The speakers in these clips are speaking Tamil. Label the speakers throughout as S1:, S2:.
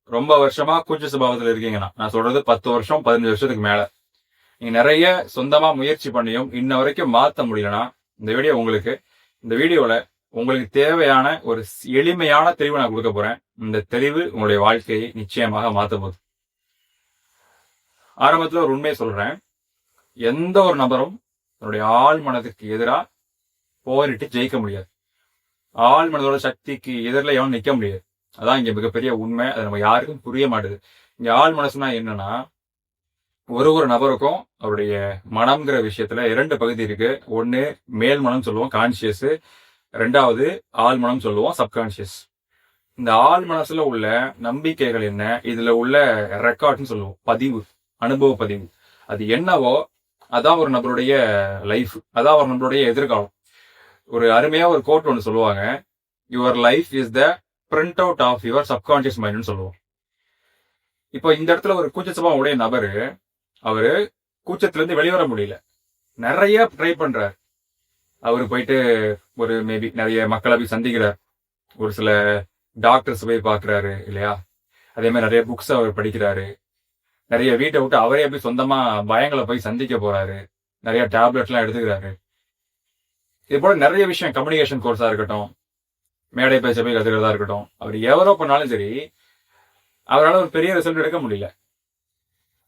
S1: ரொம்ப வருஷமா கூச்ச சுபாவத்தில் இருக்கீங்கன்னா, நான் சொல்றது 10 வருஷம் 15 வருஷத்துக்கு மேல நீங்க நிறைய சொந்தமா முயற்சி பண்ணியும் இன்ன வரைக்கும் மாத்த முடியலன்னா இந்த வீடியோ உங்களுக்கு. இந்த வீடியோல உங்களுக்கு தேவையான ஒரு எளிமையான தெளிவு நான் கொடுக்க போறேன். இந்த தெளிவு உங்களுடைய வாழ்க்கையை நிச்சயமாக மாத்த போகுது. ஆரம்பத்துல ஒரு உண்மையை சொல்றேன். எந்த ஒரு நபரும் தன்னுடைய ஆள் மனதுக்கு எதிராக போரிட்டு ஜெயிக்க முடியாது. ஆள் மனதோட சக்திக்கு எதிரில் எவனும் நிக்க முடியாது. அதான் இங்க மிகப்பெரிய உண்மை. அது நம்ம யாருக்கும் புரிய மாட்டுது. இங்க ஆள் மனசுனா என்னன்னா, ஒரு நபருக்கும் அவருடைய மனம்ங்கிற விஷயத்துல 2 பகுதி இருக்கு. ஒன்னு மேல் மனம் சொல்லுவோம், கான்சியஸ். 2வது ஆள் மனம் சொல்லுவோம், சப்கான்சியஸ். இந்த ஆள் மனசுல உள்ள நம்பிக்கைகள் என்ன, இதுல உள்ள ரெக்கார்ட்னு சொல்லுவோம், பதிவு, அனுபவ பதிவு. அது என்னவோ அதான் ஒரு நபருடைய லைஃப், அதான் ஒரு நபருடைய எதிர்காலம். ஒரு அருமையா ஒரு கோட் ஒன்று சொல்லுவாங்க, your life is the printout of your subconscious மைண்ட்னு சொல்லுவோம். இப்போ இந்த இடத்துல ஒரு கூச்சசுபாவம் உடைய நபரு, அவரு கூச்சத்துல இருந்து வெளிவர முடியல, நிறைய ட்ரை பண்றாரு. அவரு போயிட்டு ஒரு மேபி நிறைய மக்களை போய் சந்திக்கிறார், ஒரு சில டாக்டர்ஸ் போய் பாக்குறாரு இல்லையா, அதே மாதிரி நிறைய புக்ஸ் அவர் படிக்கிறாரு, நிறைய வீட்டை விட்டு அவரே போய் சொந்தமா பயங்களை போய் சந்திக்க போறாரு, நிறைய டேப்லெட் எல்லாம் எடுத்துக்கிறாரு. இது போல நிறைய விஷயம், கம்யூனிகேஷன் கோர்ஸா இருக்கட்டும், மேடை பேச்ச போய் கத்துக்கிறதா இருக்கட்டும், அவர் எவரோ பண்ணாலும் சரி அவரால் ஒரு பெரிய ரிசல்ட் எடுக்க முடியல.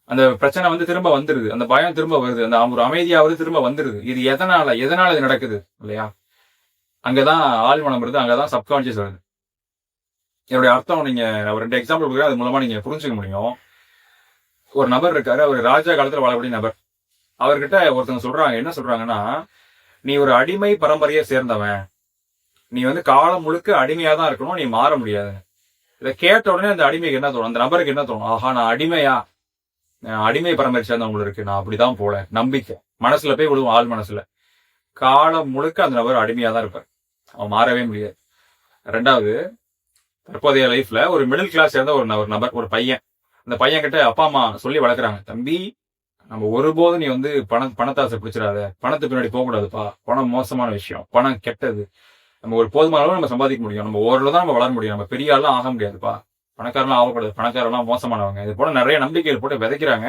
S1: அந்த பிரச்சனை வந்து திரும்ப வந்துருது, அந்த பயம் திரும்ப வருது, அந்த ஒரு அமைதியாவது திரும்ப வந்துருது. இது எதனால இது நடக்குது இல்லையா? அங்கதான் ஆழ்மனம் வருது, அங்கதான் சப்கான்சியஸ் வருது. என்னுடைய அர்த்தம் நீங்க ஒரு 2 எக்ஸாம்பிள் கொடுக்குறேன், அது மூலமா நீங்க புரிஞ்சுக்க முடியும். ஒரு நபர் இருக்காரு, அவர் ராஜா காலத்துல வாழக்கூடிய நபர். அவர்கிட்ட ஒருத்தவங்க சொல்றாங்க, என்ன சொல்றாங்கன்னா, நீ ஒரு அடிமை பரம்பரையை சேர்ந்தவன், நீ வந்து காலம் முழுக்க அடிமையா தான் இருக்கணும், நீ மாற முடியாது. இதை கேட்ட உடனே அந்த அடிமைக்கு என்ன தோணும், அந்த நபருக்கு என்ன தோணும், ஆஹா நான் அடிமையா, அடிமை பரம்பரை சேர்ந்தவங்களுக்கு இருக்கு, நான் அப்படிதான் போல நம்பிக்கை மனசுல போய் விடுவோம். ஆள் மனசுல காலம் முழுக்க அந்த நபர் அடிமையா தான் இருப்பார், அவன் மாறவே முடியாது. 2வது, தற்போதைய லைஃப்ல ஒரு மிடில் கிளாஸ் சேர்ந்த ஒரு நபர், ஒரு பையன். அந்த பையன் கிட்ட அப்பா அம்மா சொல்லி வளர்க்குறாங்க, தம்பி நம்ம ஒருபோதும் நீ வந்து பணத்தாசை பிடிச்சிடாத, பணத்து பின்னாடி போகக்கூடாதுப்பா, பணம் மோசமான விஷயம், பணம் கெட்டது, நம்ம ஒரு போதுமான அளவு நம்ம சம்பாதிக்க முடியும், நம்ம ஓரளவு தான் நம்ம வளர முடியும், நம்ம பெரிய ஆள்லாம் ஆக முடியாதுப்பா, பணக்காரெல்லாம் ஆகக்கூடாது, பணக்காரெல்லாம் மோசமானவங்க, இது போல நிறைய நம்பிக்கைகள் போட்டு விதைக்கிறாங்க.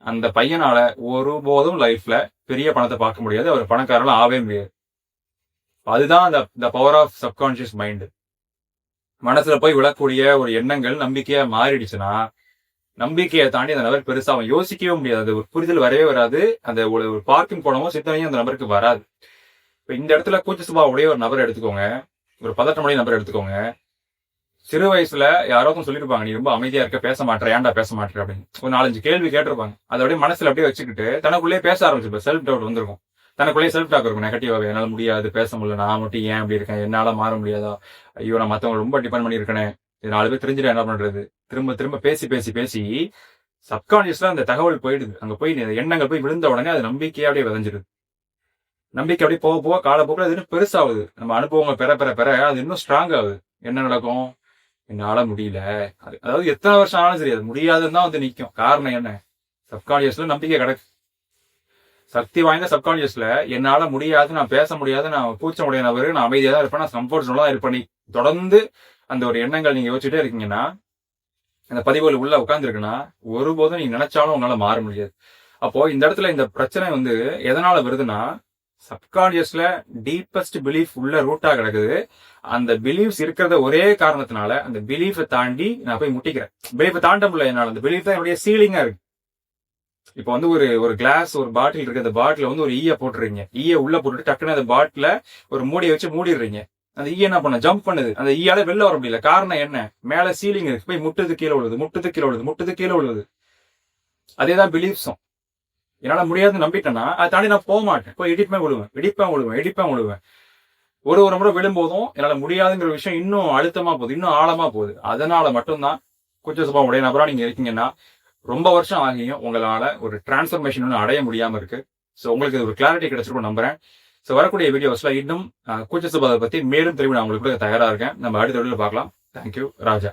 S1: அந்த பையனால ஒருபோதும் லைஃப்ல பெரிய பணத்தை பார்க்க முடியாது, அவர் பணக்காரெல்லாம் ஆகவே முடியாது. அதுதான் the power of subconscious mind. மனசுல போய் விழக்கூடிய ஒரு எண்ணங்கள் நம்பிக்கையா மாறிடுச்சுன்னா, நம்பிக்கையை தாண்டி அந்த நபர் பெருசா அவன் யோசிக்கவே முடியாது, ஒரு புரிதல் வரவே வராது, அந்த ஒரு பார்க்கிங் போனமோ சிந்தனையும் அந்த நபருக்கு வராது. இப்ப இந்த இடத்துல கூச்ச சுபாவம் உடைய ஒரு நபரை எடுத்துக்கோங்க, ஒரு பதட்டமுடைய நபரை எடுத்துக்கோங்க. சிறு வயசுல யாராவது சொல்லிருப்பாங்க, நீ ரொம்ப அமைதியா இருக்க, பேச மாட்டேற, ஏன்டா பேச மாட்டேற அப்படின்னு ஒரு 4-5 கேள்வி கேட்டிருப்பாங்க. அதை அப்படியே மனசுல அப்படியே வச்சுக்கிட்டு தனக்குள்ளேயே பேச ஆரம்பிச்சிருப்ப, செல்ஃப் டவுட் வந்திருக்கும், தனக்குள்ளேயே செல்ஃப் டாக் இருக்கும் நெகட்டிவாவே, என்னால முடியாது, பேச முடியல, நான் மட்டும் ஏன் அப்படி இருக்கேன், என்னால மாற முடியாதா, ஐயோ நான் மத்தவங்க ரொம்ப டிபெண்ட் பண்ணி இருக்கேன், இது 4 பேர் தெரிஞ்சுட்டு என்ன பண்றது, திரும்ப திரும்ப பேசி பேசி பேசி சப்கான்சியஸ்ல அந்த தகவல் போயிடுது. அங்க போய் எண்ணங்கள் போய் விழுந்த உடனே அது நம்பிக்கையா அப்படியே விதைஞ்சிருது. நம்பிக்கை அப்படியே போக போக காலப்போக்கில் அது இன்னும் பெருசாகுது, நம்ம அனுபவங்கள் பெற பெற பெற அது இன்னும் ஸ்ட்ராங் ஆகுது. என்ன நடக்கும், என்னால முடியல, அதாவது எத்தனை வருஷம் ஆனாலும் சரி அது முடியாதுன்னு தான் வந்து நிற்கும். காரணம் என்ன, சப்கான்சியஸ்ல நம்பிக்கை கிடக்கு. சக்தி வாய்ந்த சப்கான்சியஸ்ல என்னால முடியாது, நான் பேச முடியாது, நான் கூச்சமுடைய நபரு, நான் அமைதியா தான் இருப்பேன், நான் கம்ஃபர்ட் ஜோன்ல தான் இருப்பேன், தொடர்ந்து அந்த ஒரு எண்ணங்கள் நீங்க யோசிச்சுட்டே இருக்கீங்கன்னா, அந்த பதிவுகள் உள்ள உட்கார்ந்துருக்குன்னா, ஒருபோதும் நீங்க நினைச்சாலும் உங்களால மாற முடியாது. அப்போ இந்த இடத்துல இந்த பிரச்சனை வந்து எதனால வருதுன்னா, சப்கான்சியஸ்ல டீப்பஸ்ட் பிலீஃப் உள்ள ரூட்டா கிடக்குது. அந்த பிலீஃப்ஸ் இருக்கிறத ஒரே காரணத்தினால அந்த பிலீஃபை தாண்டி நான் போய் முட்டிக்கிறேன். பிலீஃபை தாண்ட முடியல என்னால, அந்த பிலீஃப் தான் என்னுடைய சீலிங்கா இருக்கு. இப்போ வந்து ஒரு கிளாஸ், ஒரு பாட்டில் இருக்கு, அந்த பாட்டில வந்து ஒரு ஈய போட்டுறீங்க, ஈய உள்ள போட்டுட்டு டக்குன்னு அந்த பாட்டில ஒரு மூடியை வச்சு மூடிடுறீங்க. அந்த ஈய என்ன பண்ண, ஜம்ப் பண்ணுது, அந்த ஈயால வெளில வர முடியல. காரணம் என்ன, மேல சீலிங் இருக்கு, போய் முட்டுது கீழே விழுது, முட்டுது கீழே விழுது, முட்டுது கீழே விழுது. அதேதான் பிலீஃப்ஸும். என்னால முடியாதுன்னு நம்பிட்டேன்னா அதை தாண்டி நான் போக மாட்டேன், போய் இடிப்பேன் விழுவேன். ஒரு முறை விழும்போதும் என்னால முடியாதுங்கிற விஷயம் இன்னும் அழுத்தமா போகுது, இன்னும் ஆழமா போகுது. அதனால மட்டும்தான் கூச்ச சுபாவம் உடைய நபரா நீங்க இருக்கீங்கன்னா ரொம்ப வருஷம் ஆகியும் உங்களால ஒரு டிரான்ஸ்ஃபர்மேஷன் ஒன்று அடைய முடியாம இருக்கு. ஸோ உங்களுக்கு ஒரு கிளாரிட்டி கிடைச்சிருக்கும் நம்புறேன். ஸோ வரக்கூடிய வீடியோஸ்ல இன்னும் கூச்ச சுபாவத்தை பத்தி மேலும் தெளிவு நான் உங்களுக்கு தயாரா இருக்கேன். நம்ம அடுத்த வீடியோல பார்க்கலாம். தேங்க்யூ ராஜா.